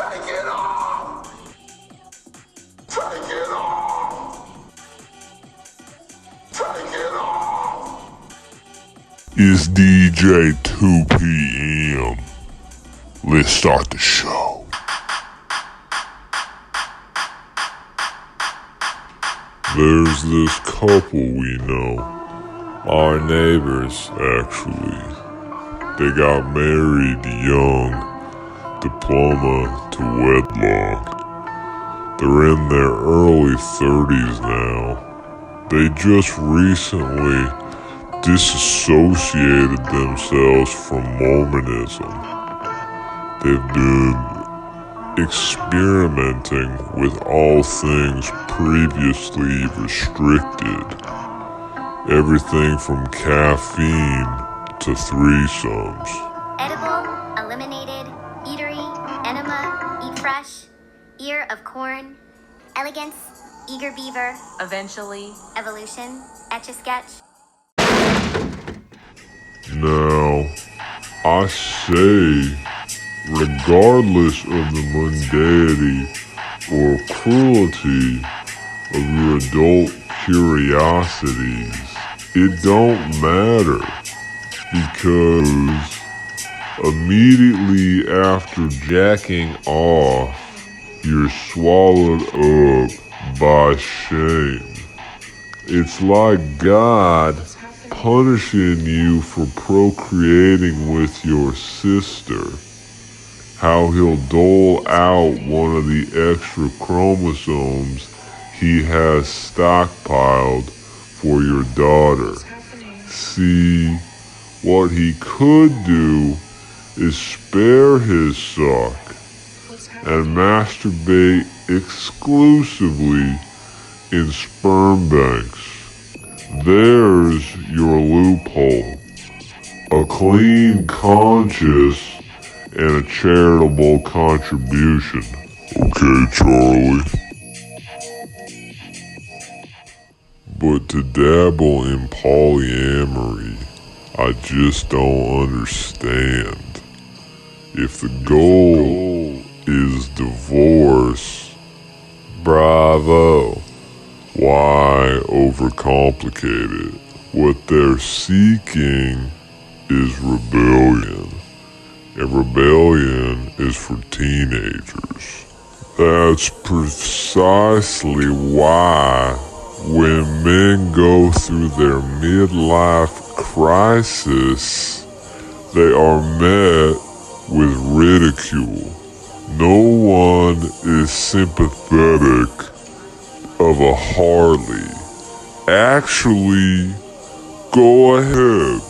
Take it off! Take it off! Take it off! It's DJ 2 p.m. Let's start the show. There's this couple we know, our neighbors actually. They got married young, diploma to wedlock. They're in their early 30s now. They just recently disassociated themselves from Mormonism. They've been experimenting with all things previously restricted. Everything from caffeine to threesomes. Edible, eliminated, eatery, enema, eat fresh, ear of corn, elegance, eager beaver, eventually, evolution, etch-a-sketch. Now, I say, regardless of the mundanity or cruelty of your adult curiosities, it don't matter, because immediately after jacking off, you're swallowed up by shame. It's like God punishing you for procreating with your sister. How he'll dole out one of the extra chromosomes he has stockpiled for your daughter. See, what he could do is spare his suck and masturbate exclusively in sperm banks. There's your loophole. A clean conscience and a charitable contribution. Okay, Charlie? But to dabble in polyamory, I just don't understand. If the goal is divorce, bravo. Why overcomplicate it? What they're seeking is rebellion. And rebellion is for teenagers. That's precisely why when men go through their midlife crisis, they are met with ridicule. No one is sympathetic of a Harley. Actually, go ahead,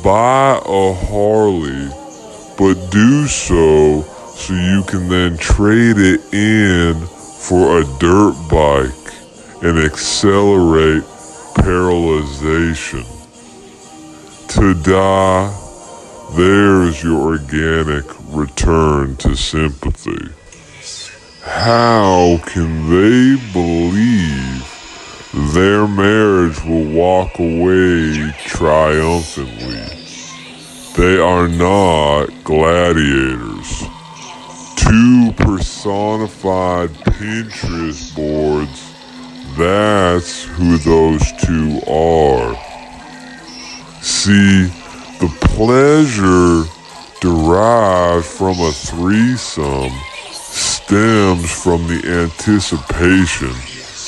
buy a Harley, but do so you can then trade it in for a dirt bike and accelerate paralyzation. Ta-da! There's your organic return to sympathy. How can they believe their marriage will walk away triumphantly? They are not gladiators. Two personified Pinterest boards, that's who those two are. See, the pleasure derived from a threesome stems from the anticipation,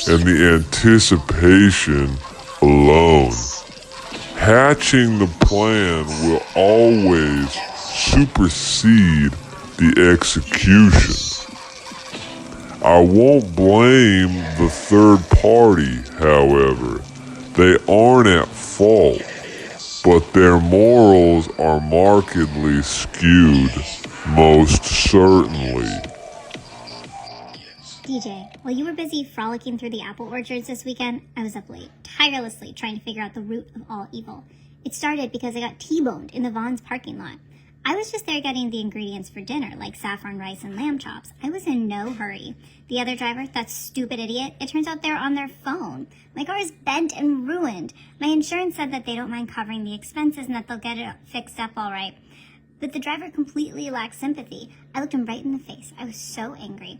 and the anticipation alone. Hatching the plan will always supersede the execution. I won't blame the third party, however. They aren't at fault, but their morals are markedly skewed, most certainly. DJ, while you were busy frolicking through the apple orchards this weekend, I was up late, tirelessly trying to figure out the root of all evil. It started because I got T-boned in the Vaughn's parking lot. I was just there getting the ingredients for dinner, like saffron rice and lamb chops. I was in no hurry. The other driver, that stupid idiot, it turns out they're on their phone. My car is bent and ruined. My insurance said that they don't mind covering the expenses and that they'll get it fixed up all right. But the driver completely lacked sympathy. I looked him right in the face. I was so angry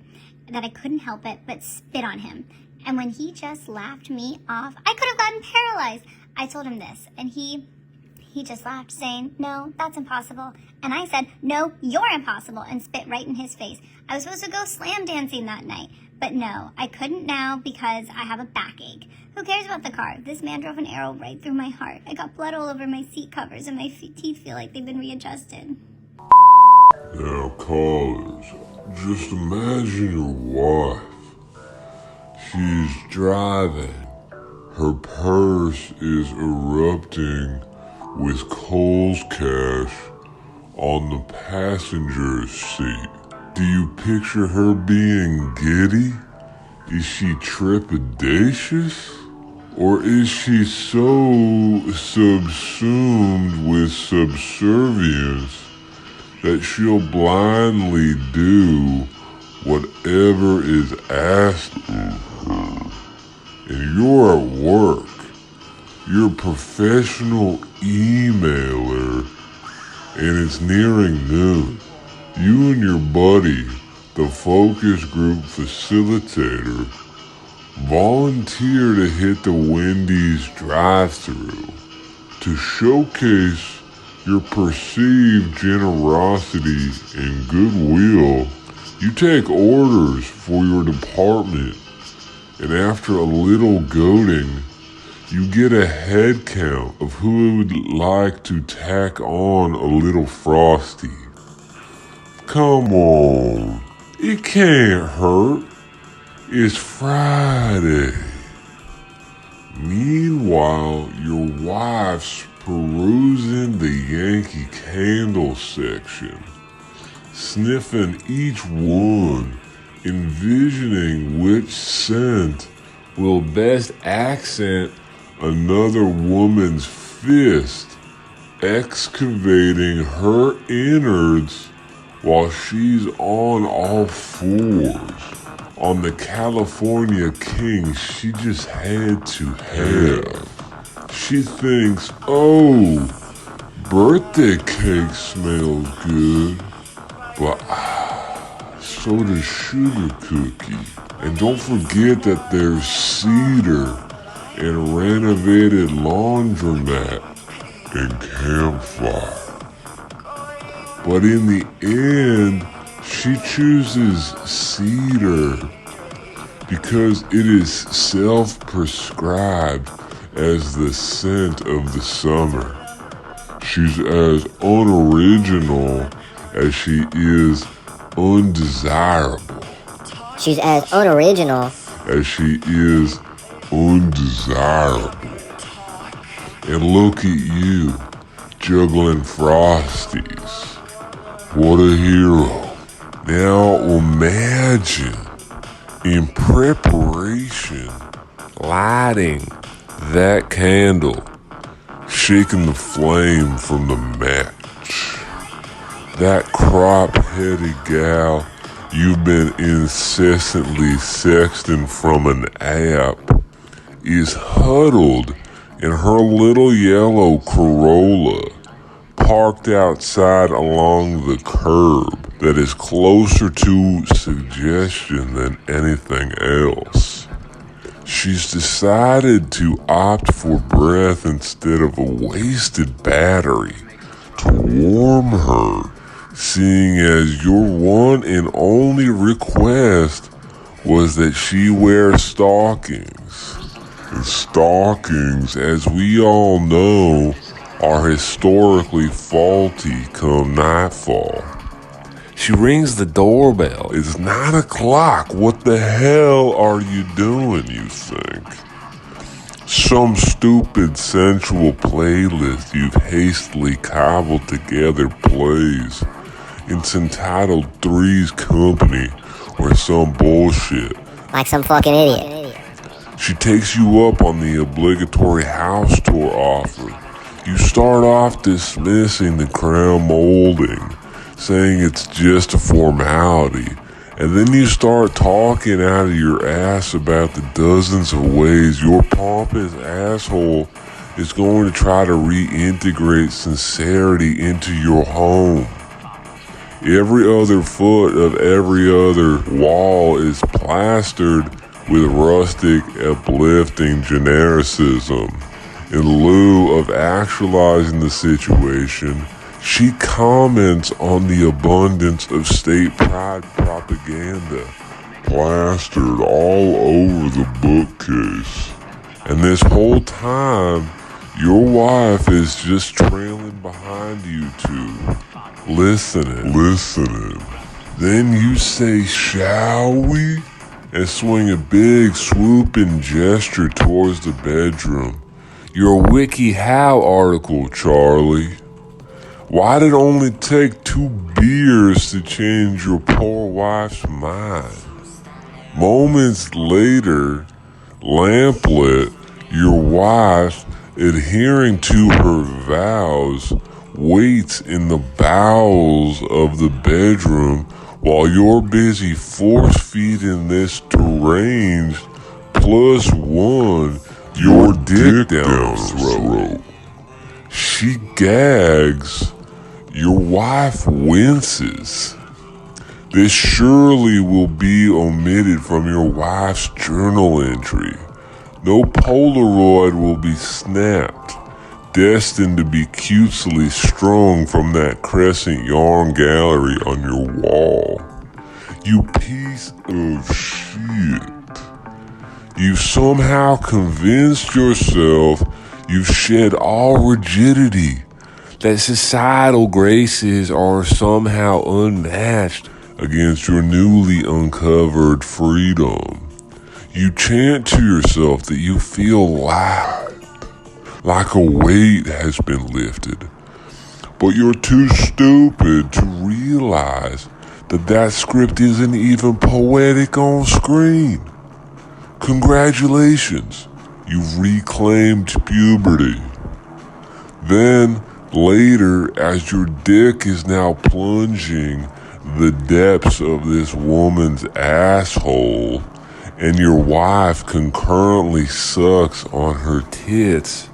that I couldn't help it but spit on him. And when he just laughed me off, I could have gotten paralyzed. I told him this, and he just laughed, saying, "No, that's impossible." And I said, "No, you're impossible," and spit right in his face. I was supposed to go slam dancing that night, but no, I couldn't now because I have a backache. Who cares about the car? This man drove an arrow right through my heart. I got blood all over my seat covers, and my teeth feel like they've been readjusted. Now, callers, just imagine your wife. She's driving. Her purse is erupting with Kohl's cash on the passenger seat. Do you picture her being giddy? Is she trepidatious? Or is she so subsumed with subservience that she'll blindly do whatever is asked of her? And you're at work. You're a professional emailer, and it's nearing noon. You and your buddy, the focus group facilitator, volunteer to hit the Wendy's drive-thru to showcase your perceived generosity and goodwill. You take orders for your department, and after a little goading, you get a head count of who would like to tack on a little frosty. Come on, it can't hurt. It's Friday. Meanwhile, your wife's perusing the Yankee Candle section, sniffing each one, envisioning which scent will best accent another woman's fist, excavating her innards while she's on all fours on the California king she just had to have. She thinks, oh, birthday cake smells good, but so does sugar cookie. And don't forget that there's cedar and renovated laundromat and campfire. But in the end, she chooses cedar because it is self-prescribed as the scent of the summer. She's as unoriginal as she is undesirable. She's as unoriginal as she is undesirable. And look at you, juggling Frosties. What a hero. Now imagine, in preparation, lighting that candle, shaking the flame from the match. That crop-headed gal you've been incessantly sexting from an app is huddled in her little yellow Corolla, parked outside along the curb that is closer to suggestion than anything else. She's decided to opt for breath instead of a wasted battery to warm her, seeing as your one and only request was that she wear stockings. And stockings, as we all know, are historically faulty come nightfall. She rings the doorbell. It's 9 o'clock. What the hell are you doing, you think? Some stupid sensual playlist you've hastily cobbled together plays. It's entitled Three's Company or some bullshit. like some fucking idiot. She takes you up on the obligatory house tour offer. You start off dismissing the crown molding, saying it's just a formality, and then you start talking out of your ass about the dozens of ways your pompous asshole is going to try to reintegrate sincerity into your home. Every other foot of every other wall is plastered with rustic, uplifting genericism. In lieu of actualizing the situation, she comments on the abundance of state pride propaganda plastered all over the bookcase. And this whole time, your wife is just trailing behind you two, listening. Then you say, "Shall we?" and swing a big swooping gesture towards the bedroom. Your WikiHow article, Charlie. Why did it only take 2 beers to change your poor wife's mind? Moments later, lamplit, your wife, adhering to her vows, waits in the bowels of the bedroom while you're busy force-feeding this deranged +1 your dick down throat. She gags. Your wife winces. This surely will be omitted from your wife's journal entry. No Polaroid will be snapped, destined to be cutesily strung from that crescent yarn gallery on your wall. You piece of shit. You've somehow convinced yourself you've shed all rigidity, that societal graces are somehow unmatched against your newly uncovered freedom. You chant to yourself that you feel light, like a weight has been lifted. But you're too stupid to realize that script isn't even poetic on screen. Congratulations, you've reclaimed puberty. Then, later, as your dick is now plunging the depths of this woman's asshole, and your wife concurrently sucks on her tits,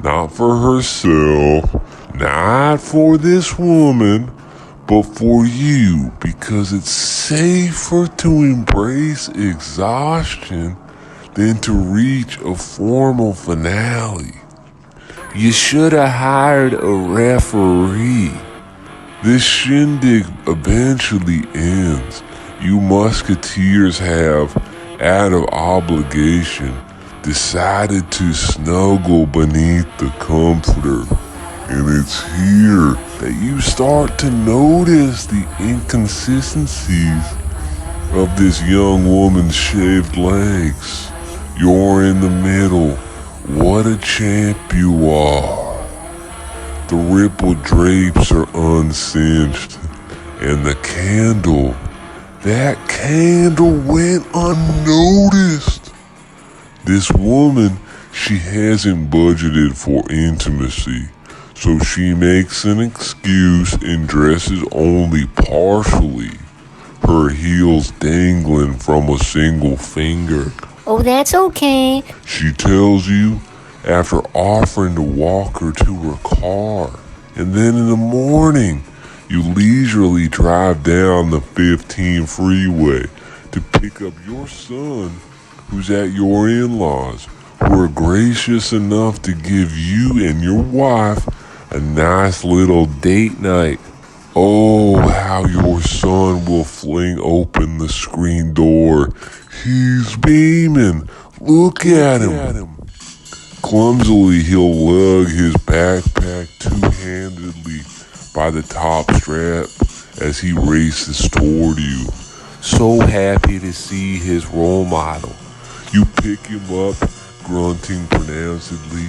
not for herself, not for this woman, but for you, because it's safer to embrace exhaustion than to reach a formal finale. You should have hired a referee. This shindig eventually ends. You musketeers have, out of obligation, decided to snuggle beneath the comforter. And it's here that you start to notice the inconsistencies of this young woman's shaved legs. You're in the middle. What a champ you are. The rippled drapes are uncinched, and the candle, that candle went unnoticed. This woman, she hasn't budgeted for intimacy, so she makes an excuse and dresses only partially, her heels dangling from a single finger. Oh, that's okay. She tells you after offering to walk her to her car. And then in the morning, you leisurely drive down the 15 freeway to pick up your son, who's at your in-laws, who are gracious enough to give you and your wife a nice little date night. Oh, how your son will fling open the screen door. He's beaming. Look at him. Clumsily, he'll lug his backpack two-handedly by the top strap as he races toward you. So happy to see his role model. You pick him up, grunting pronouncedly.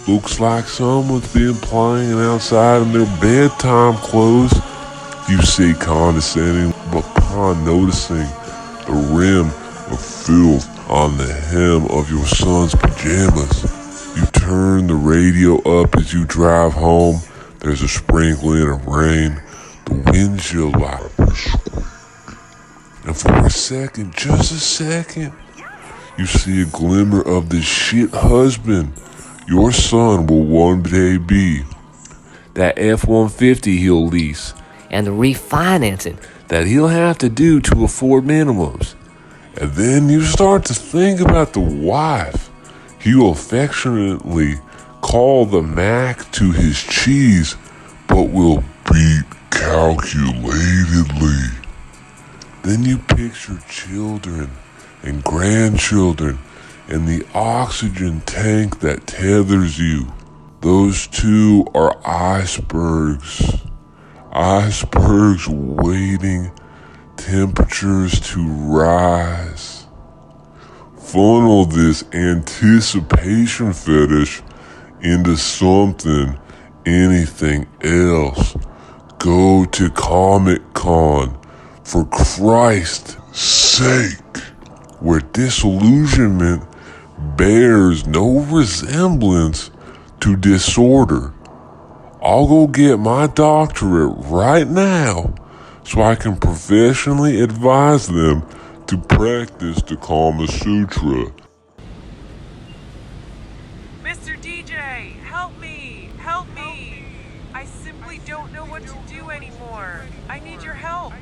Looks like someone's been playing outside in their bedtime clothes, you say condescending, but upon noticing the rim of filth on the hem of your son's pajamas, you turn the radio up as you drive home. There's a sprinkling of rain. The windshield wipers. And for a second, just a second, you see a glimmer of the shit husband your son will one day be. That F-150 he'll lease. And the refinancing. That he'll have to do to afford minimums. And then you start to think about the wife he'll affectionately call the Mac to his cheese, but will beat calculatedly. Then you picture children and grandchildren and the oxygen tank that tethers you. Those two are icebergs. Icebergs waiting temperatures to rise. Funnel this anticipation fetish into something, anything else. Go to Comic-Con, for Christ's sake, where disillusionment bears no resemblance to disorder. I'll go get my doctorate right now so I can professionally advise them to practice the Kama Sutra. Mr. DJ, help me! Help me! I simply don't know what to do anymore. I need your help.